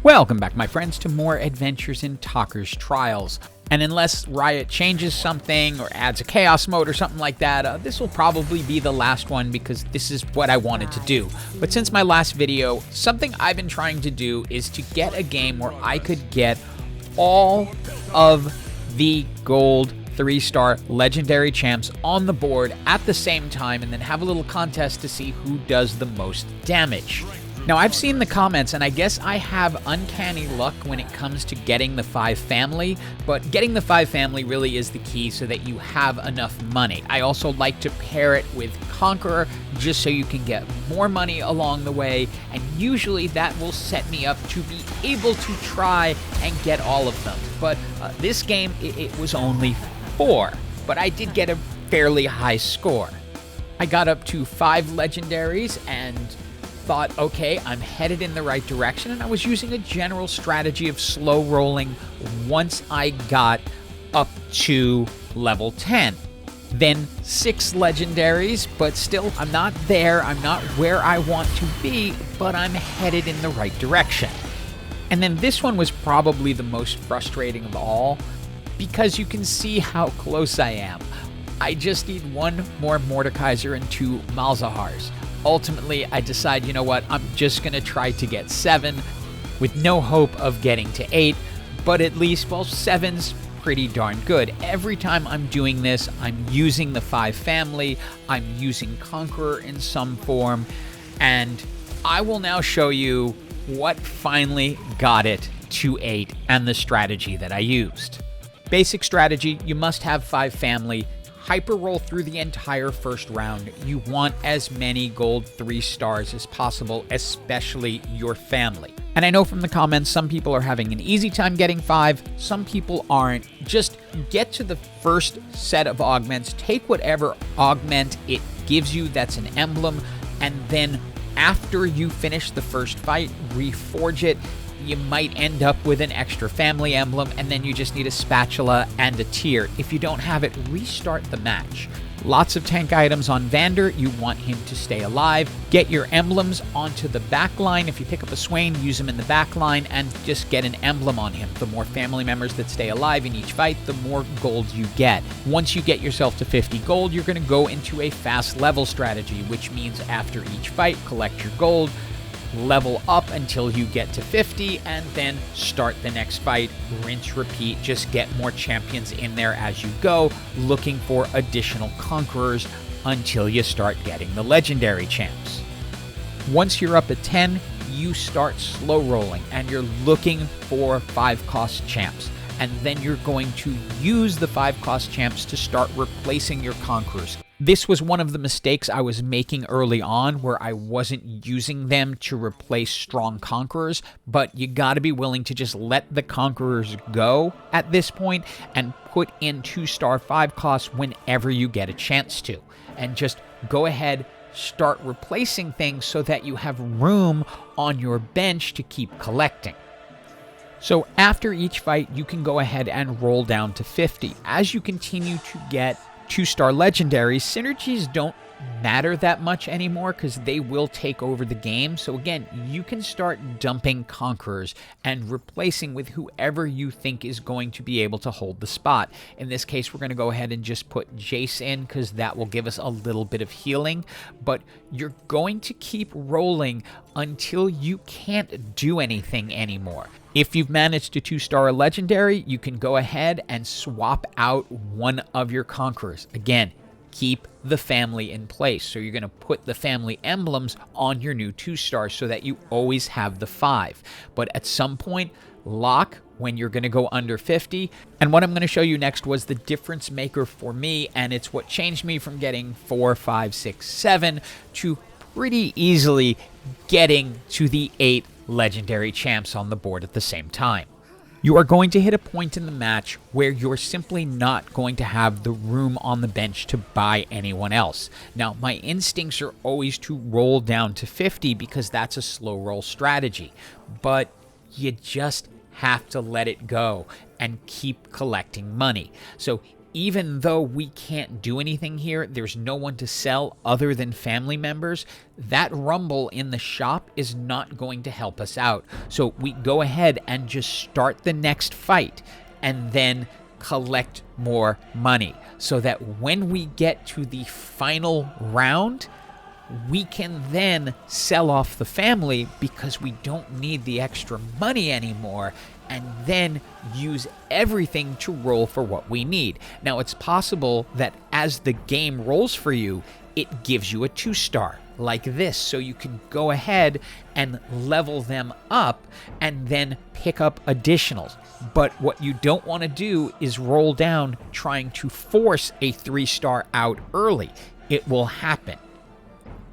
Welcome back, my friends, to more adventures in Tocker's Trials. And unless Riot changes something or adds a chaos mode or something like that, this will probably be the last one because this is what I wanted to do. But since my last video, something I've been trying to do is to get a game where I could get all of the gold 3-star legendary champs on the board at the same time and then have a little contest to see who does the most damage. Now, I've seen the comments, and I guess I have uncanny luck when it comes to getting the 5 family, but getting the 5 family really is the key so that you have enough money. I also like to pair it with Conqueror just so you can get more money along the way, and usually that will set me up to be able to try and get all of them. But this game, it was only 4, but I did get a fairly high score. I got up to 5 legendaries and thought, okay, I'm headed in the right direction, and I was using a general strategy of slow rolling once I got up to level 10. Then 6 legendaries, but still I'm not there, I'm not where I want to be, but I'm headed in the right direction. And then this one was probably the most frustrating of all, because you can see how close I am. I just need 1 more Mordekaiser and 2 Malzahars. Ultimately, I decide, you know what, I'm just going to try to get 7 with no hope of getting to 8, but at least, well, 7's pretty darn good. Every time I'm doing this, I'm using the 5 family, I'm using Conqueror in some form, and I will now show you what finally got it to 8 and the strategy that I used. Basic strategy, you must have 5 family. Hyper roll through the entire first round. You want as many gold 3 stars as possible, especially your family. And I know from the comments some people are having an easy time getting 5, some people aren't. Just get to the first set of augments, take whatever augment it gives you that's an emblem, and then after you finish the first fight, reforge it. You might end up with an extra family emblem, and then you just need a spatula and a tier. If you don't have it, restart the match. Lots of tank items on Vander. You want him to stay alive. Get your emblems onto the back line. If you pick up a Swain, use him in the back line and just get an emblem on him. The more family members that stay alive in each fight, the more gold you get. Once you get yourself to 50 gold, you're going to go into a fast level strategy, which means after each fight, collect your gold, level up until you get to 50, and then start the next fight. Rinse, repeat, just get more champions in there as you go, looking for additional conquerors until you start getting the legendary champs. Once you're up at 10, you start slow rolling and you're looking for 5-cost champs. And then you're going to use the 5-cost champs to start replacing your conquerors. This was one of the mistakes I was making early on, where I wasn't using them to replace strong conquerors, but you gotta be willing to just let the conquerors go at this point and put in 2-star 5-costs whenever you get a chance to. And just go ahead, start replacing things so that you have room on your bench to keep collecting. So after each fight, you can go ahead and roll down to 50. As you continue to get 2-star legendaries, synergies don't matter that much anymore because they will take over the game. So again, you can start dumping conquerors and replacing with whoever you think is going to be able to hold the spot. In this case, we're going to go ahead and just put Jace in because that will give us a little bit of healing. But you're going to keep rolling until you can't do anything anymore. If you've managed to 2-star a legendary, you can go ahead and swap out one of your conquerors. Again, keep the family in place. So you're going to put the family emblems on your new 2-stars so that you always have the 5. But at some point, lock when you're going to go under 50. And what I'm going to show you next was the difference maker for me, and it's what changed me from getting 4, 5, 6, 7 to pretty easily getting to the 8 legendary champs on the board at the same time. You are going to hit a point in the match where you're simply not going to have the room on the bench to buy anyone else. Now, my instincts are always to roll down to 50 because that's a slow roll strategy, but you just have to let it go and keep collecting money. So even though we can't do anything here, there's no one to sell other than family members, that rumble in the shop is not going to help us out. So we go ahead and just start the next fight and then collect more money so that when we get to the final round, we can then sell off the family because we don't need the extra money anymore, and then use everything to roll for what we need. Now, it's possible that as the game rolls for you, it gives you a 2-star like this, so you can go ahead and level them up and then pick up additionals. But what you don't want to do is roll down trying to force a 3-star out early. It will happen.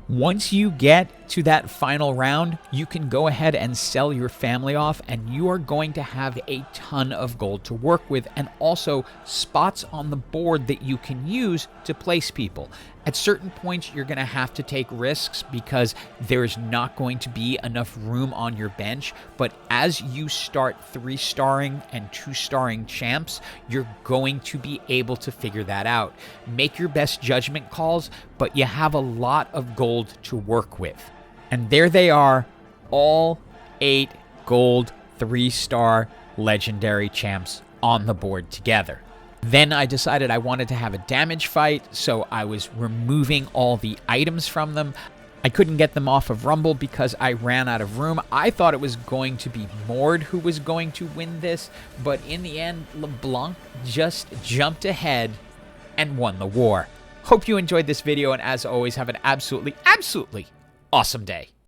Once you get to that final round, you can go ahead and sell your family off, and you are going to have a ton of gold to work with, and also spots on the board that you can use to place people. At certain points, you're going to have to take risks because there's not going to be enough room on your bench, but as you start 3-starring and 2-starring champs, you're going to be able to figure that out. Make your best judgment calls, but you have a lot of gold to work with. And there they are, all 8 gold 3-star legendary champs on the board together. Then I decided I wanted to have a damage fight, so I was removing all the items from them. I couldn't get them off of Rumble because I ran out of room. I thought it was going to be Mord who was going to win this, but in the end, LeBlanc just jumped ahead and won the war. Hope you enjoyed this video, and as always, have an absolutely awesome day.